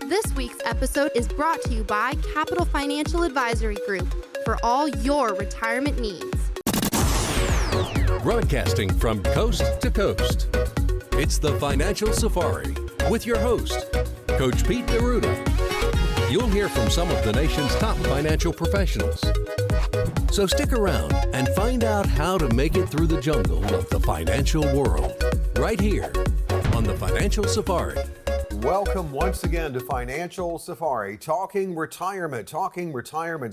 This week's episode is brought to you by Capital Financial Advisory Group for all your retirement needs. Broadcasting from coast to coast, it's the Financial Safari with your host, Coach Pete D'Arruda. You'll hear from some of the nation's top financial professionals. So stick around and find out how to make it through the jungle of the financial world, right here on the Financial Safari. Welcome once again to Financial Safari, talking retirement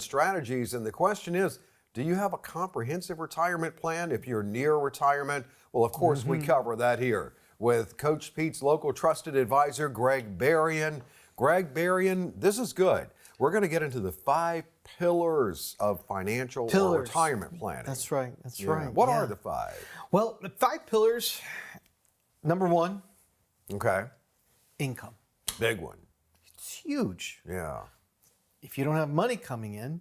strategies. And the question is, do you have a comprehensive retirement plan if you're near retirement? Well, of course, we cover that here with Coach Pete's local trusted advisor, Greg Berrien. Greg Berrien, this is good. We're going to get into the 5 pillars of financial or retirement planning. That's right. Right. What are the 5? Well, the 5 pillars, number 1. Okay. Income. Big one. It's huge. Yeah. If you don't have money coming in,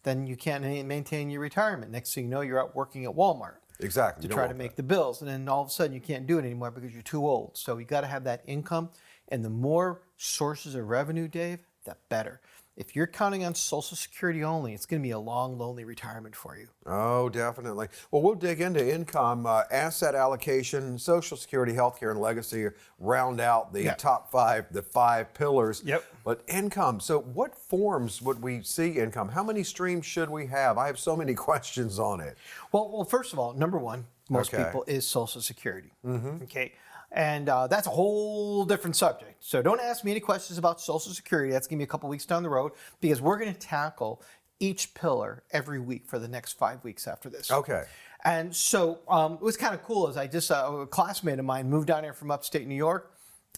then you can't maintain your retirement. Next thing you know, you're out working at Walmart. Exactly. To try to make the bills. And then all of a sudden you can't do it anymore because you're too old. So you got to have that income. And the more sources of revenue, Dave, the better. If you're counting on Social Security only, it's going to be a long, lonely retirement for you. Oh, definitely. Well, we'll dig into income, asset allocation, Social Security, healthcare, and legacy. Round out the top 5, the 5 pillars. Yep. But income. So what forms would we see income? How many streams should we have? I have so many questions on it. Well, first of all, number 1, most people is Social Security. Okay. And that's a whole different subject. So don't ask me any questions about Social Security. That's going to be a couple weeks down the road because we're going to tackle each pillar every week for the next 5 weeks after this. Okay. And so it was kind of cool as a classmate of mine moved down here from upstate New York,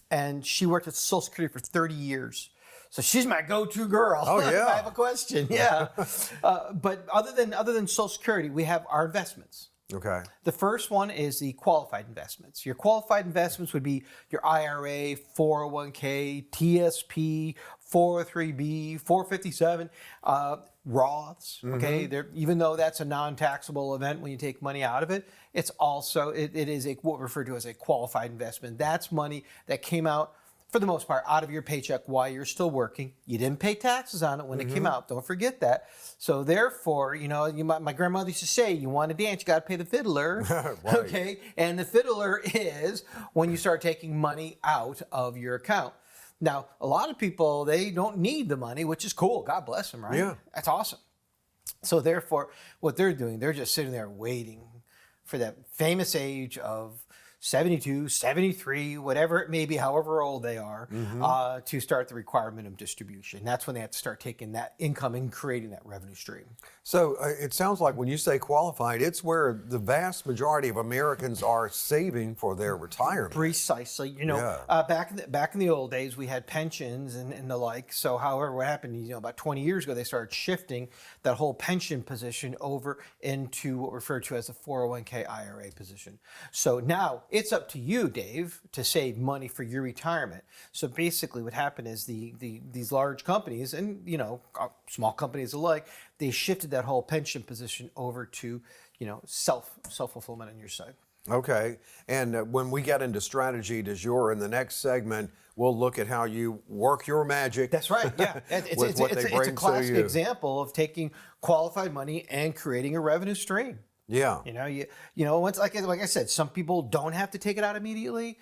and she worked at Social Security for 30 years. So she's my go-to girl. Oh, yeah. I have a question. Yeah. But other than Social Security, we have our investments. Okay. The first one is the qualified investments. Your qualified investments would be your IRA, 401k, TSP, 403b, 457, Roths. Okay, even though that's a non-taxable event when you take money out of it, it's also it is what we refer to as a qualified investment. That's money that came out, for the most part, out of your paycheck while you're still working. You didn't pay taxes on it when it came out. Don't forget that. So therefore, my grandmother used to say, you want to dance, you got to pay the fiddler. Right. Okay, and the fiddler is when you start taking money out of your account. Now, a lot of people, they don't need the money, which is cool. God bless them, right? Yeah. That's awesome. So therefore, what they're doing, they're just sitting there waiting for that famous age of 72, 73, whatever it may be, however old they are, to start the requirement of distribution. That's when they have to start taking that income and creating that revenue stream. So it sounds like when you say qualified, it's where the vast majority of Americans are saving for their retirement. Precisely. Back in the old days, we had pensions and the like. So however, what happened, about 20 years ago, they started shifting that whole pension position over into what we refer to as a 401k IRA position. So now, it's up to you, Dave, to save money for your retirement. So basically what happened is these large companies and, small companies alike, they shifted that whole pension position over to, self-fulfillment on your side. Okay. And when we get into strategy du jour in the next segment, we'll look at how you work your magic. That's right. Yeah. It's a classic example of taking qualified money and creating a revenue stream. Yeah. Once like I said, some people don't have to take it out immediately.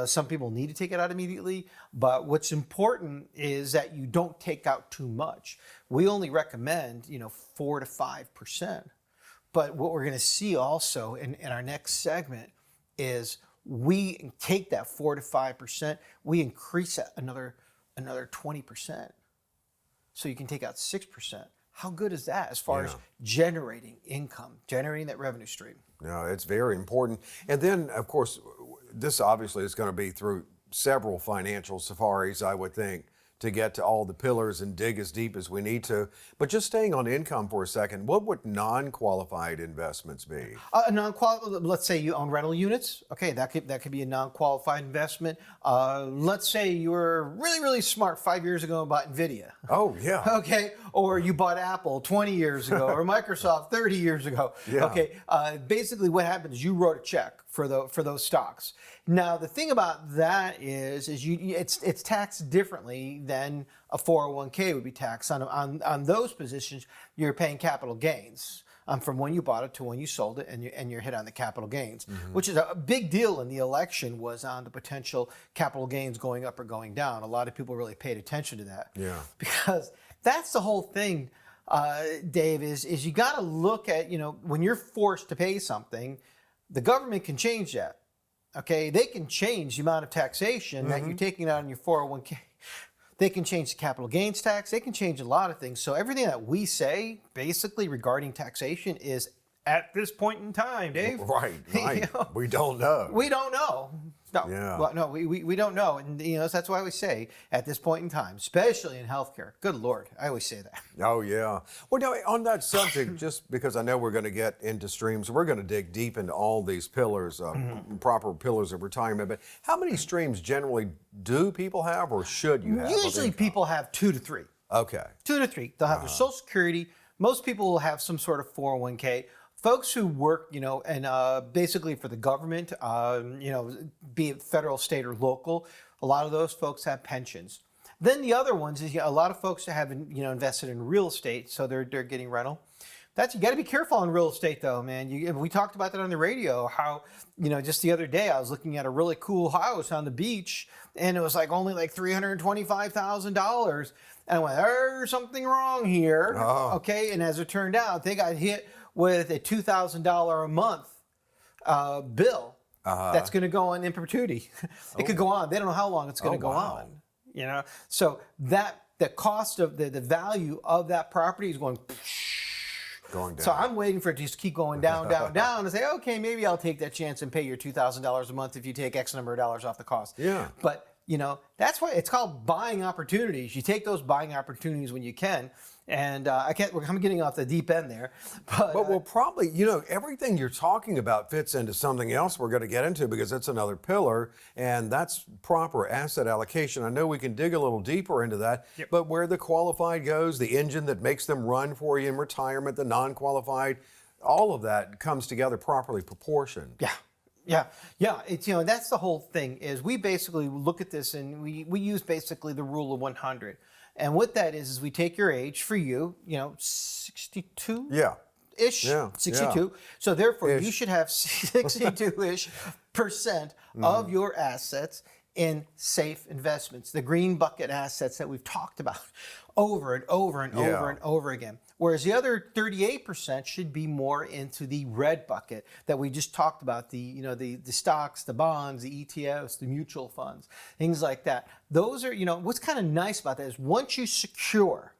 Some people need to take it out immediately. But what's important is that you don't take out too much. We only recommend, 4 to 5%. But what we're going to see also in our next segment is we take that 4 to 5%, we increase that another 20%. So you can take out 6%. How good is that as far as generating income, generating that revenue stream? No, it's very important. And then, of course, this obviously is going to be through several financial safaris, I would think, to get to all the pillars and dig as deep as we need to. But just staying on income for a second, what would non-qualified investments be? Let's say you own rental units. Okay, that could be a non-qualified investment. Let's say you were really, really smart 5 years ago and bought NVIDIA. Oh, yeah. Okay, or you bought Apple 20 years ago or Microsoft 30 years ago. Yeah. Okay, basically what happened is you wrote a check for those stocks. Now, the thing about that is it's taxed differently than a 401k would be taxed. On those positions, you're paying capital gains from when you bought it to when you sold it, and you're hit on the capital gains, which is a big deal in the election, was on the potential capital gains going up or going down. A lot of people really paid attention to that. Yeah. Because that's the whole thing, Dave, is you got to look at, when you're forced to pay something, the government can change that. Okay, they can change the amount of taxation that you're taking out on your 401k. They can change the capital gains tax. They can change a lot of things. So everything that we say, basically regarding taxation, is at this point in time, Dave. Right. We don't know. We don't know. No, Yeah. well, no, we don't know, and that's why we say at this point in time, especially in healthcare. Good Lord, I always say that. Oh, yeah. Well, now, on that subject, just because I know we're going to get into streams, we're going to dig deep into all these pillars, proper pillars of retirement. But how many streams generally do people have, or should you have? Usually people have 2 to 3. Okay. 2 to 3. They'll have their Social Security. Most people will have some sort of 401k. Folks who work, and basically for the government, be it federal, state, or local, a lot of those folks have pensions. Then the other ones is a lot of folks have invested in real estate, so they're getting rental. You got to be careful on real estate, though, man. We talked about that on the radio. How just the other day I was looking at a really cool house on the beach, and it was only $325,000, and I went, "There's something wrong here." Oh. Okay, and as it turned out, they got hit with a $2,000 a month bill that's going to go on in perpetuity. It could go on. They don't know how long it's going to go on. So that the cost of the value of that property is going down. So I'm waiting for it to just keep going down, down, down, and say, okay, maybe I'll take that chance and pay your $2,000 a month if you take X number of dollars off the cost. Yeah. But that's why it's called buying opportunities. You take those buying opportunities when you can. And I'm getting off the deep end there. But we'll probably, everything you're talking about fits into something else we're going to get into, because it's another pillar, and that's proper asset allocation. I know we can dig a little deeper into that, but where the qualified goes, the engine that makes them run for you in retirement, the non-qualified, all of that comes together properly proportioned. Yeah. It's that's the whole thing. Is we basically look at this, and we use basically the rule of 100. And what that is we take your age for you, 62? Yeah. Ish, Yeah. 62. Yeah. So therefore, Ish. you should have 62-ish% of your assets in safe investments, the green bucket assets that we've talked about over and over and over and over again. Whereas the other 38% should be more into the red bucket that we just talked about, the stocks, the bonds, the ETFs, the mutual funds, things like that. Those are, what's kind of nice about that is once you secure,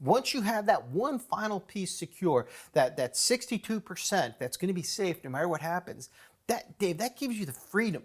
once you have that one final piece secure, that 62% that's going to be safe no matter what happens, Dave, that gives you the freedom.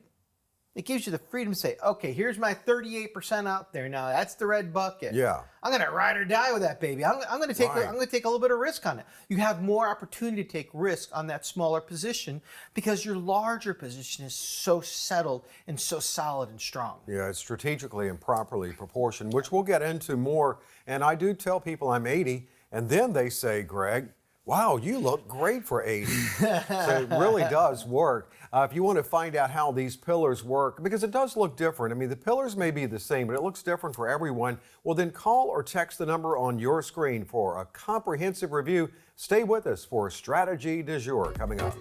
It gives you the freedom to say, okay, here's my 38% out there now. That's the red bucket. Yeah. I'm going to ride or die with that baby. I'm going to take a little bit of risk on it. You have more opportunity to take risk on that smaller position because your larger position is so settled and so solid and strong. Yeah, it's strategically and properly proportioned, which we'll get into more. And I do tell people I'm 80, and then they say, Greg, wow, you look great for 80. So it really does work. If you want to find out how these pillars work, because it does look different. I mean, the pillars may be the same, but it looks different for everyone. Well, then call or text the number on your screen for a comprehensive review. Stay with us for Strategy du Jour coming up.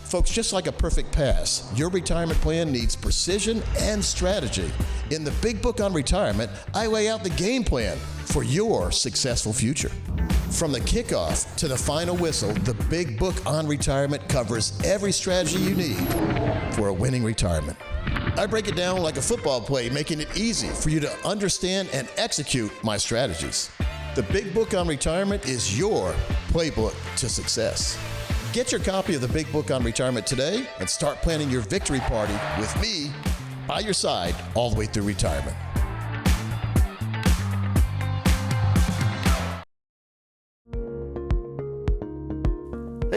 Folks, just like a perfect pass, your retirement plan needs precision and strategy. In the Big Book on Retirement, I lay out the game plan for your successful future. From the kickoff to the final whistle, the Big Book on Retirement covers every strategy you need for a winning retirement. I break it down like a football play, making it easy for you to understand and execute my strategies. The Big Book on Retirement is your playbook to success. Get your copy of the Big Book on Retirement today and start planning your victory party with me by your side all the way through retirement.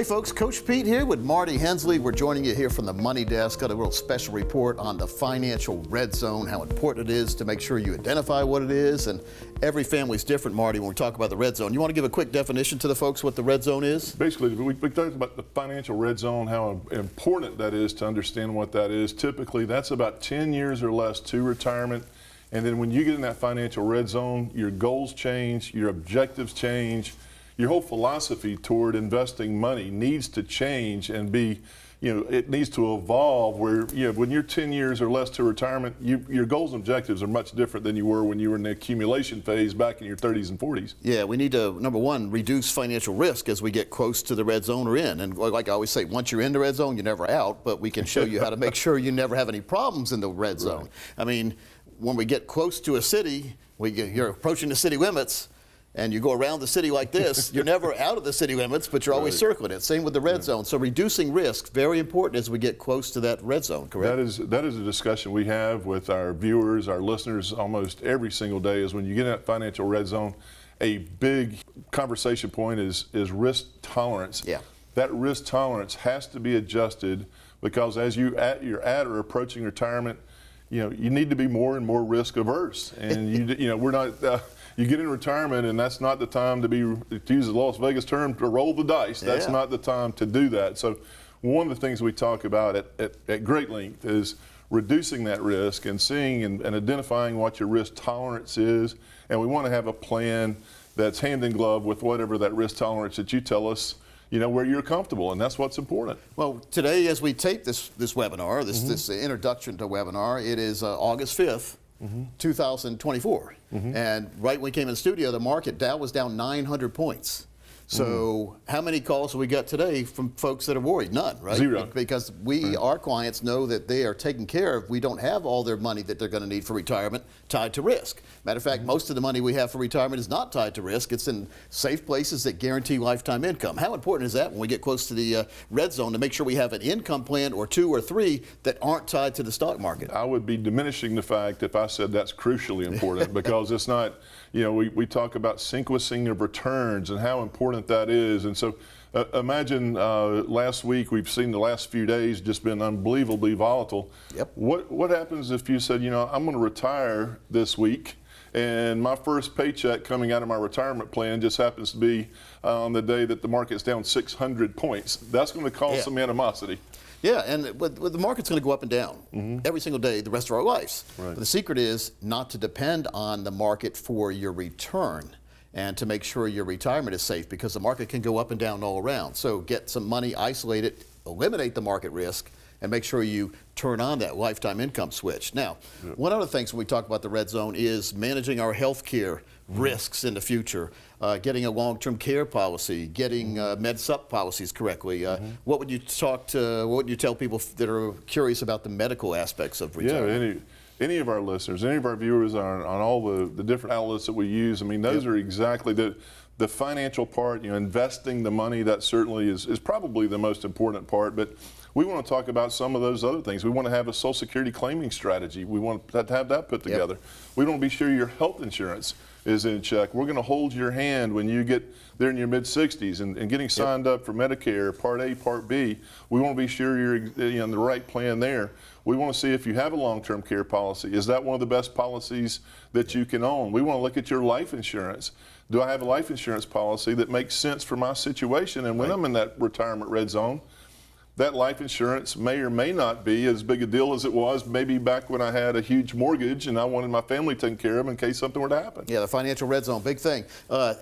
Hey folks, Coach Pete here with Marty Hensley. We're joining you here from the Money Desk. Got a real special report on the financial red zone, how important it is to make sure you identify what it is. And every family's different, Marty, when we talk about the red zone. You want to give a quick definition to the folks what the red zone is? Basically, we talked about the financial red zone, how important that is to understand what that is. Typically, that's about 10 years or less to retirement. And then when you get in that financial red zone, your goals change, your objectives change. Your whole philosophy toward investing money needs to change and be, it needs to evolve where, when you're 10 years or less to retirement, your goals and objectives are much different than you were when you were in the accumulation phase back in your 30s and 40s. Yeah, we need to, number one, reduce financial risk as we get close to the red zone or in. And like I always say, once you're in the red zone, you're never out, but we can show you how to make sure you never have any problems in the red zone. Right. I mean, when we get close to a city, you're approaching the city limits, and you go around the city like this, you're never out of the city limits, but you're always circling it. Same with the red zone. So reducing risk, very important as we get close to that red zone, correct? That is a discussion we have with our viewers, our listeners, almost every single day, is when you get in that financial red zone, a big conversation point is risk tolerance. Yeah. That risk tolerance has to be adjusted because as you're at or approaching retirement, you need to be more and more risk averse. And we're not. You get in retirement, and that's not the time to use the Las Vegas term, to roll the dice. That's not the time to do that. So one of the things we talk about at great length is reducing that risk and seeing and identifying what your risk tolerance is. And we want to have a plan that's hand in glove with whatever that risk tolerance that you tell us, where you're comfortable, and that's what's important. Well, today as we tape this webinar, this introduction to webinar, it is August 5th. 2024. And right when we came in the studio, the market, Dow was down 900 points. So how many calls have we got today from folks that are worried? None, right? Zero. Because our clients know that they are taken care of. We don't have all their money that they're going to need for retirement tied to risk. Matter of fact, most of the money we have for retirement is not tied to risk. It's in safe places that guarantee lifetime income. How important is that when we get close to the red zone to make sure we have an income plan or two or three that aren't tied to the stock market? I would be diminishing the fact if I said that's crucially important because it's not, we talk about sequencing of returns and how important that is. And so imagine last week, we've seen the last few days just been unbelievably volatile. Yep. What happens if you said, I'm going to retire this week and my first paycheck coming out of my retirement plan just happens to be on the day that the market's down 600 points? That's going to cause some animosity. Yeah, and the market's going to go up and down every single day the rest of our lives. Right. But the secret is not to depend on the market for your return and to make sure your retirement is safe because the market can go up and down all around. So get some money, isolate it, eliminate the market risk, and make sure you turn on that lifetime income switch. Now, one other thing when we talk about the red zone is managing our health care risks in the future, getting a long-term care policy, getting med-sup policies correctly. What would you tell people that are curious about the medical aspects of retirement? Yeah, any of our listeners, any of our viewers on all the different outlets that we use, I mean, those are exactly the financial part, investing the money, that certainly is probably the most important part. But we want to talk about some of those other things. We want to have a Social Security claiming strategy. We want to have that put together. We want to be sure your health insurance is in check. We're going to hold your hand when you get there in your mid-60s and getting signed up for Medicare, Part A, Part B. We want to be sure you're in the right plan there. We want to see if you have a long-term care policy. Is that one of the best policies that you can own? We want to look at your life insurance. Do I have a life insurance policy that makes sense for my situation? And when I'm in that retirement red zone, that life insurance may or may not be as big a deal as it was maybe back when I had a huge mortgage and I wanted my family taken care of in case something were to happen. Yeah, the financial red zone, big thing.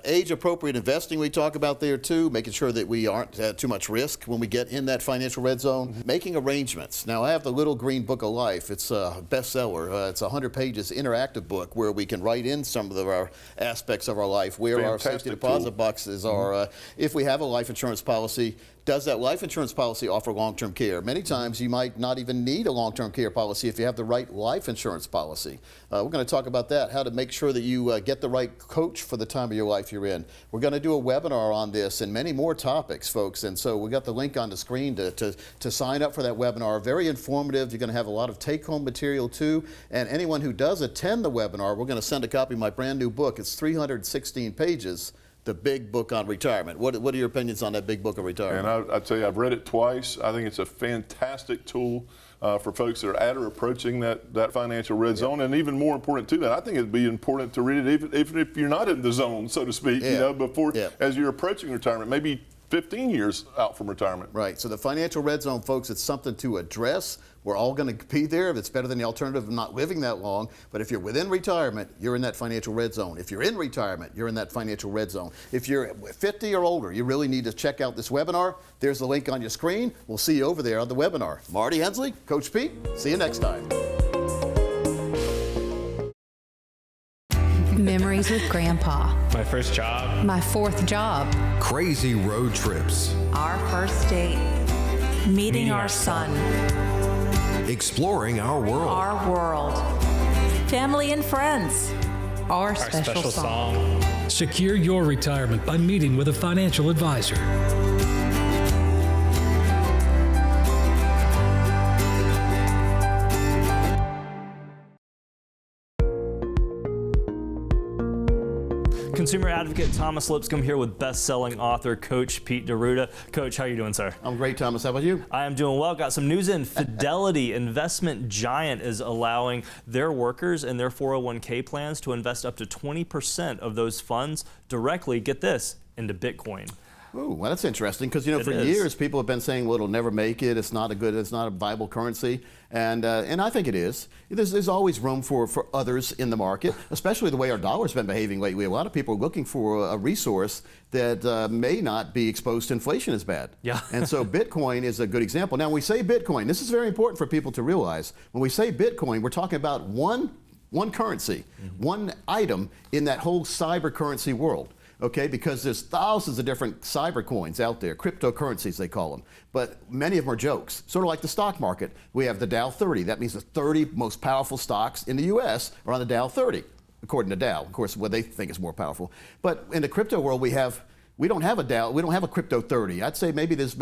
Age-appropriate investing we talk about there too, making sure that we aren't at too much risk when we get in that financial red zone. Making arrangements. Now, I have the Little Green Book of Life. It's a bestseller. It's 100 pages, interactive book where we can write in some of our aspects of our life, where our safety deposit boxes are. If we have a life insurance policy, does that life insurance policy offer long-term care? Many times you might not even need a long-term care policy if you have the right life insurance policy. We're going to talk about that, how to make sure that you get the right coach for the time of your life you're in. We're going to do a webinar on this and many more topics, folks. And so we got the link on the screen to sign up for that webinar. Very informative. You're going to have a lot of take-home material too. And anyone who does attend the webinar, we're going to send a copy of my brand new book. It's 316 pages. the Big Book on Retirement. What are your opinions on that Big Book on Retirement? And I'd tell you, I've read it twice. I think it's a fantastic tool for folks that are at or approaching that financial red zone. And even more important to that, I think it'd be important to read it even if you're not in the zone, so to speak, before as you're approaching retirement, maybe 15 years out from retirement. Right. So the financial red zone, folks, it's something to address. We're all going to be there. It's better than the alternative of not living that long. But if you're within retirement, you're in that financial red zone. If you're in retirement, you're in that financial red zone. If you're 50 or older, you really need to check out this webinar. There's the link on your screen. We'll see you over there on the webinar. Marty Hensley, Coach Pete, see you next time. Memories with Grandpa. My first job. My fourth job. Crazy road trips. Our first date. Meeting our son. Exploring our world. Our world. Family and friends. Our Special song. Secure your retirement by meeting with a financial advisor. Consumer advocate Thomas Lipscomb here with best-selling author Coach Pete D'Arruda. Coach, how are you doing, sir? I'm great, Thomas. How about you? I am doing well. Got some news in. Fidelity investment giant is allowing their workers and their 401k plans to invest up to 20% of those funds directly, get this, into Bitcoin. Ooh, well, that's interesting because, for years people have been saying, well, it'll never make it. It's not a viable currency. And I think it is. There's always room for others in the market, especially the way our dollar's been behaving lately. A lot of people are looking for a resource that may not be exposed to inflation as bad. Yeah. And so Bitcoin is a good example. Now, when we say Bitcoin, this is very important for people to realize. When we say Bitcoin, we're talking about one currency, one item in that whole cyber currency world. Okay, because there's thousands of different cyber coins out there, cryptocurrencies they call them, but many of them are jokes. Sort of like the stock market. We have the Dow 30. That means the 30 most powerful stocks in the U.S. are on the Dow 30, according to Dow. Of course, what they think is more powerful. But in the crypto world, we don't have a Dow. We don't have a crypto 30. I'd say there's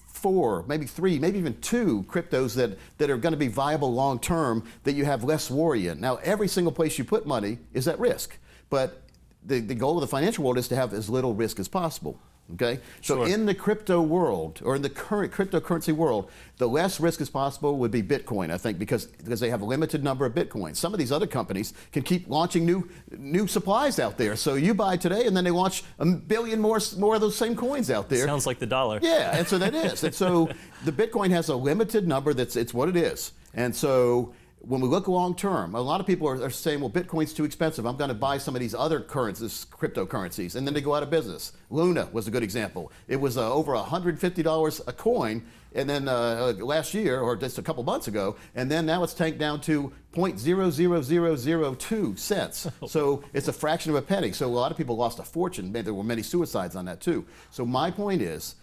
4, maybe 3, maybe even 2 cryptos that are going to be viable long term that you have less worry in. Now, every single place you put money is at risk, but the goal of the financial world is to have as little risk as possible. Okay? So in the crypto world, or in the current cryptocurrency world, the less risk as possible would be Bitcoin, I think, because they have a limited number of Bitcoins. Some of these other companies can keep launching new supplies out there. So you buy today, and then they launch a billion more of those same coins out there. Sounds like the dollar. Yeah, and so that is. And so the Bitcoin has a limited number. It's what it is. And so when we look long term, a lot of people are saying, well, Bitcoin's too expensive. I'm going to buy some of these other currencies, cryptocurrencies, and then they go out of business. Luna was a good example. It was over $150 a coin, and then last year, or just a couple months ago, and then now it's tanked down to 0.00002 cents. So it's a fraction of a penny. So a lot of people lost a fortune. There were many suicides on that too. So my point is,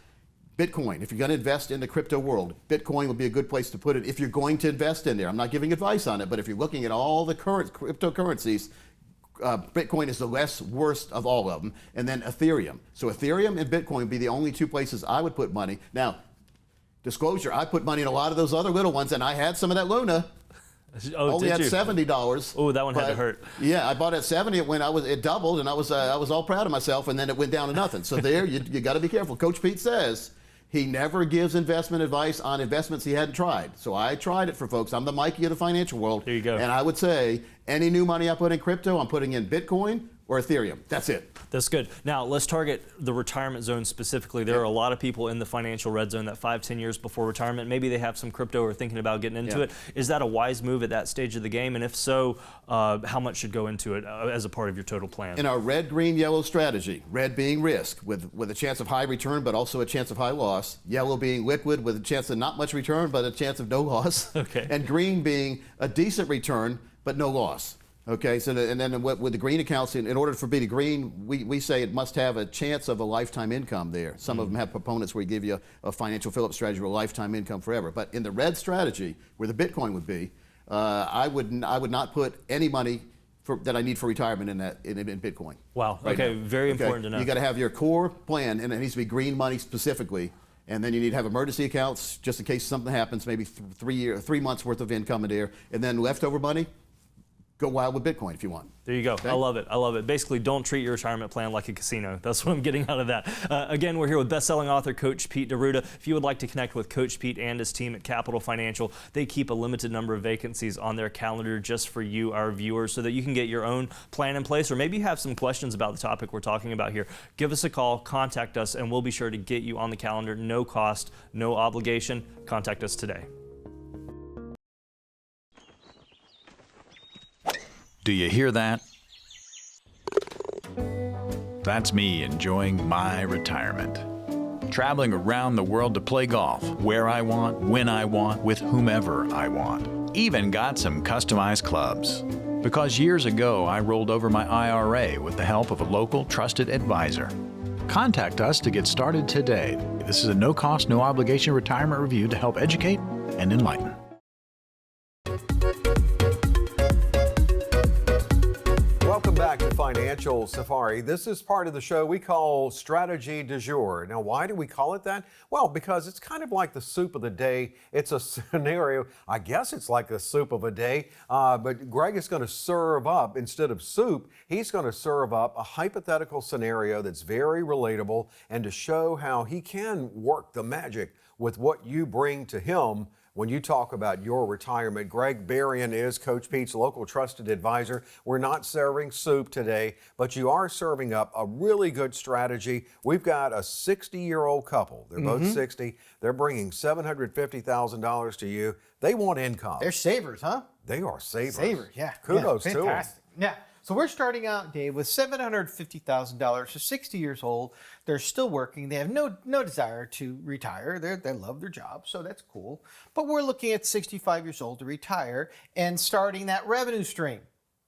Bitcoin, if you're going to invest in the crypto world, Bitcoin would be a good place to put it if you're going to invest in there. I'm not giving advice on it, but if you're looking at all the current cryptocurrencies, Bitcoin is the worst of all of them, and then Ethereum. So Ethereum and Bitcoin would be the only 2 places I would put money. Now, disclosure, I put money in a lot of those other little ones, and I had some of that Luna. Only had $70. Oh, that one had to hurt. Yeah, I bought it at 70. It doubled, and I was all proud of myself. And then it went down to nothing. So there, you got to be careful. Coach Pete says he never gives investment advice on investments he hadn't tried. So I tried it for folks. I'm the Mikey of the financial world. There you go. And I would say any new money I put in crypto, I'm putting in Bitcoin or Ethereum. That's it. That's good. Now, let's target the retirement zone specifically. There are a lot of people in the financial red zone that 5-10 years before retirement, maybe they have some crypto or thinking about getting into it. Is that a wise move at that stage of the game? And if so, how much should go into it as a part of your total plan? In our red, green, yellow strategy, red being risk with a chance of high return but also a chance of high loss, yellow being liquid with a chance of not much return but a chance of no loss, and green being a decent return but no loss. Okay, so and then with the green accounts, in order for it to be green, we say it must have a chance of a lifetime income there. Some of them have components where we give you a financial fill-up strategy or a lifetime income forever. But in the red strategy, where the Bitcoin would be, I would not put any money that I need for retirement in Bitcoin. Wow. Okay. Very important to know. You got to have your core plan, and it needs to be green money specifically. And then you need to have emergency accounts just in case something happens. Maybe 3 months worth of income in there, and then leftover money go wild with Bitcoin if you want. There you go. Okay? I love it. I love it. Basically, don't treat your retirement plan like a casino. That's what I'm getting out of that. Again, we're here with best-selling author Coach Pete D'Arruda. If you would like to connect with Coach Pete and his team at Capital Financial, they keep a limited number of vacancies on their calendar just for you, our viewers, so that you can get your own plan in place, or maybe you have some questions about the topic we're talking about here. Give us a call, contact us, and we'll be sure to get you on the calendar. No cost, no obligation. Contact us today. Do you hear that? That's me enjoying my retirement. Traveling around the world to play golf, where I want, when I want, with whomever I want. Even got some customized clubs. Because years ago, I rolled over my IRA with the help of a local trusted advisor. Contact us to get started today. This is a no-cost, no-obligation retirement review to help educate and enlighten. Welcome back to Financial Safari. This is part of the show we call Strategy du Jour. Now, why do we call it that? Well, because it's kind of like the soup of the day. It's a scenario, I guess it's like the soup of a day, but Greg is going to serve up, instead of soup, he's going to serve up a hypothetical scenario that's very relatable and to show how he can work the magic with what you bring to him when you talk about your retirement. Greg Berrien is Coach Pete's local trusted advisor. We're not serving soup today, but you are serving up a really good strategy. We've got a 60-year-old couple. They're both 60. They're bringing $750,000 to you. They want income. They're savers, huh? They are savers. Savers, yeah. Kudos to them. Fantastic. Yeah. So we're starting out, Dave, with $750,000. They're 60 years old. They're still working. They have no desire to retire. They love their job, so that's cool. But we're looking at 65 years old to retire and starting that revenue stream.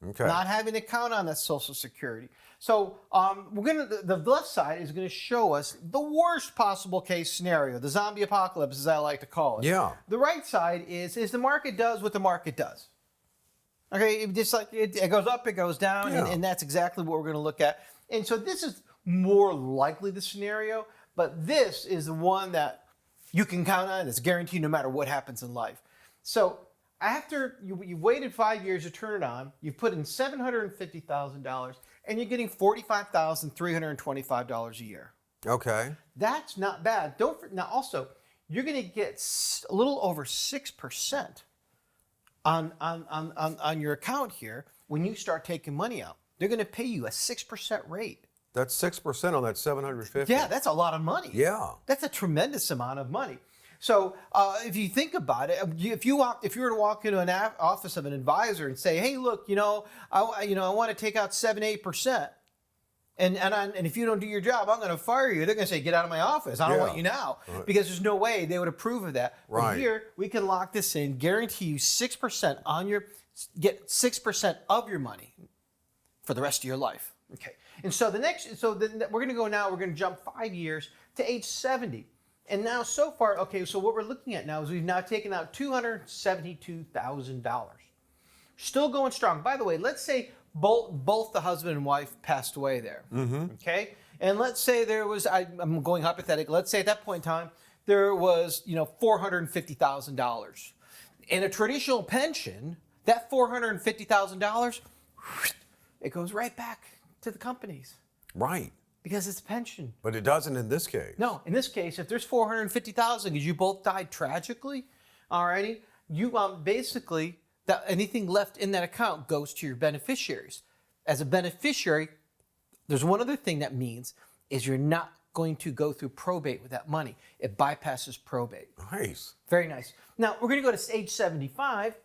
Okay. Not having to count on that Social Security. So the left side is going to show us the worst possible case scenario, the zombie apocalypse, as I like to call it. Yeah. The right side is the market does what the market does. Okay, it just like it goes up, it goes down, and that's exactly what we're going to look at. And so this is more likely the scenario, but this is the one that you can count on. It's guaranteed no matter what happens in life. So after you waited 5 years to turn it on, you've put in $750,000, and you're getting $45,325 a year. Okay. That's not bad. Now also, you're going to get a little over 6%. On your account here, when you start taking money out, they're going to pay you a 6% rate. That's 6% on that $750,000. Yeah, that's a lot of money. Yeah, that's a tremendous amount of money. So if you think about it, if you were to walk into an office of an advisor and say, "Hey, look, I want to take out 7-8%." And if you don't do your job, I'm going to fire you. They're going to say, get out of my office. I don't want you now. Right. Because there's no way they would approve of that. Right. But here, we can lock this in, guarantee you 6% get 6% of your money for the rest of your life. Okay. And so we're going to go now, we're going to jump 5 years to age 70. And now so far, okay, so what we're looking at now is we've now taken out $272,000. Still going strong. By the way, let's say both the husband and wife passed away there. Okay, and let's say there was, I'm going hypothetical. Let's say at that point in time there was $450,000. In a traditional pension, that $450,000, it goes right back to the companies. Right. Because it's a pension. But it doesn't in this case. No, in this case, if there's $450,000 because you both died tragically, alrighty, you basically, that anything left in that account goes to your beneficiaries. As a beneficiary, there's one other thing that means is you're not going to go through probate with that money. It bypasses probate. Nice. Very nice. Now, we're going to go to age 75,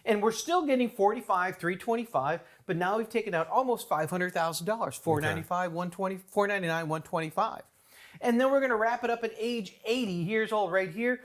and we're still getting $45,325, but now we've taken out almost $500,000, $495, $120, $499, $125. And then we're going to wrap it up at age 80 years old right here.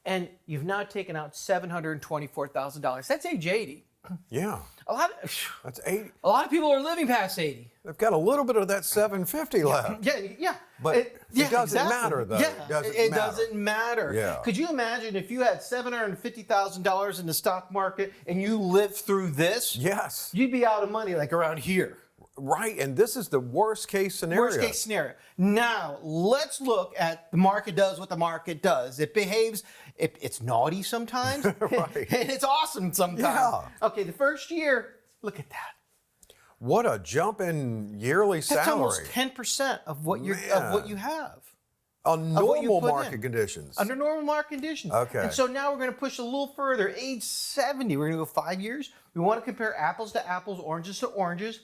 And you've now taken out $724,000. That's age 80. Yeah. That's 80. A lot of people are living past 80. They've got a little bit of that 750 left. Yeah. But it doesn't matter, though. Yeah, it doesn't matter. Yeah. Could you imagine if you had $750,000 in the stock market and you lived through this? Yes. You'd be out of money like around here. Right, and this is the worst case scenario. Worst case scenario. Now, let's look at the market does what the market does. It behaves, it's naughty sometimes, Right. and it's awesome sometimes. Yeah. Okay, the first year, look at that. What a jump in yearly salary. That's almost 10% of what you have. On normal market conditions. Under normal market conditions. Okay. And so now we're going to push a little further. Age 70, we're going to go 5 years. We want to compare apples to apples, oranges to oranges.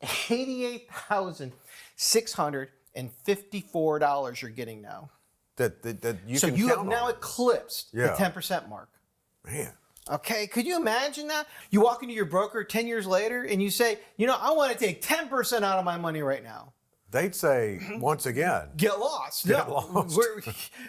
$88,654 you're getting now. That you so can you count have now on. eclipsed Yeah. the 10% mark. Man. Okay, could you imagine that? You walk into your broker 10 years later and you say, I want to take 10% out of my money right now. They'd say, once again, Get lost. Get lost.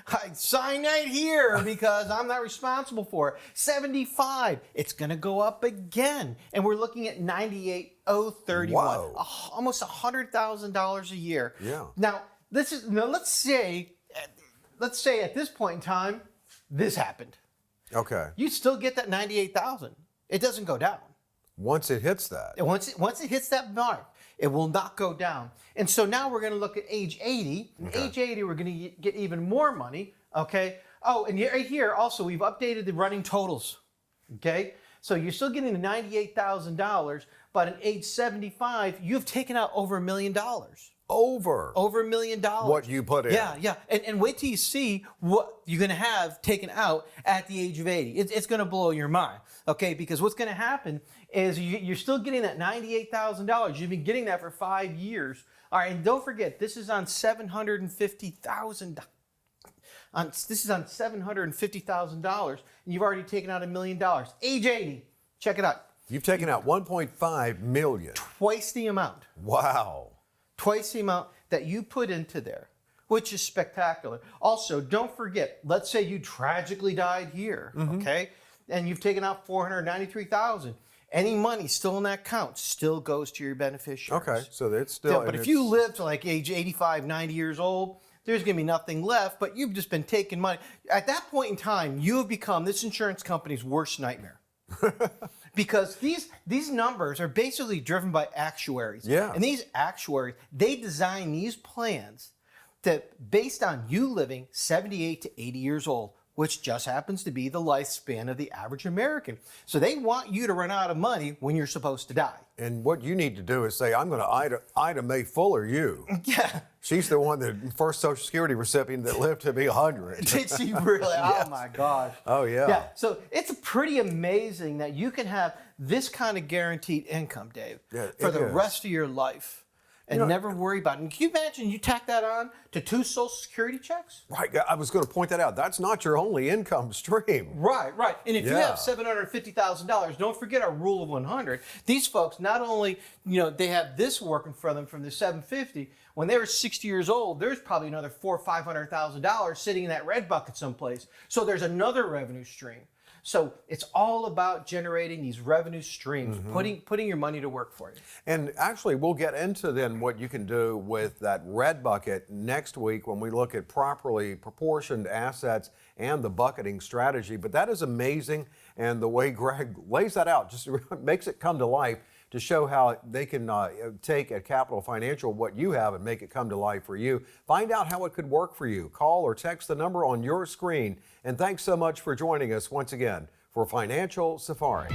I sign right here because I'm not responsible for it. 75, it's going to go up again. And we're looking at 98,031. Wow. Almost $100,000 a year. Yeah. Now, let's say at this point in time, this happened. Okay. You still get that 98,000. It doesn't go down. Once it hits that. And once it hits that mark, it will not go down. And so now we're going to look at age 80. And age 80, we're going to get even more money. Okay. Oh, and right here also, we've updated the running totals. Okay. So you're still getting the $98,000, but at age 75, you've taken out over $1 million. Over $1 million. What you put in. Yeah. And wait till you see what you're going to have taken out at the age of 80. It's going to blow your mind, okay? Because what's going to happen is you're still getting that $98,000. You've been getting that for 5 years. All right, and don't forget, this is on $750,000. This is on $750,000, and you've already taken out $1 million. Age 80, check it out. You've taken out $1.5 million. Twice the amount. Wow. Twice the amount that you put into there, which is spectacular. Also, don't forget, let's say you tragically died here, okay? And you've taken out $493,000. Any money still in that account still goes to your beneficiaries. Okay, so it's still... But if you live to like age 85, 90 years old, there's going to be nothing left, but you've just been taking money. At that point in time, you have become this insurance company's worst nightmare. Because these numbers are basically driven by actuaries. Yeah. And these actuaries, they design these plans that based on you living 78 to 80 years old, which just happens to be the lifespan of the average American. So they want you to run out of money when you're supposed to die. And what you need to do is say, I'm going to Ida Mae Fuller you. Yeah. She's the one, the first Social Security recipient that lived to be 100. Did she really? Yes. Oh, my gosh. Oh, yeah. Yeah. So it's pretty amazing that you can have this kind of guaranteed income, Dave, for the rest of your life and never worry about it. And can you imagine you tack that on to 2 Social Security checks? Right. I was going to point that out. That's not your only income stream. Right. And if you have $750,000, don't forget our rule of 100. These folks, not only, they have this working for them from the 750, when they were 60 years old, there's probably another $400,000 or $500,000 sitting in that red bucket someplace. So there's another revenue stream. So it's all about generating these revenue streams, putting your money to work for you. And actually, we'll get into then what you can do with that red bucket next week when we look at properly proportioned assets and the bucketing strategy. But that is amazing, and the way Greg lays that out just makes it come to life to show how they can take at Capital Financial what you have and make it come to life for you. Find out how it could work for you. Call or text the number on your screen. And thanks so much for joining us once again for Financial Safari.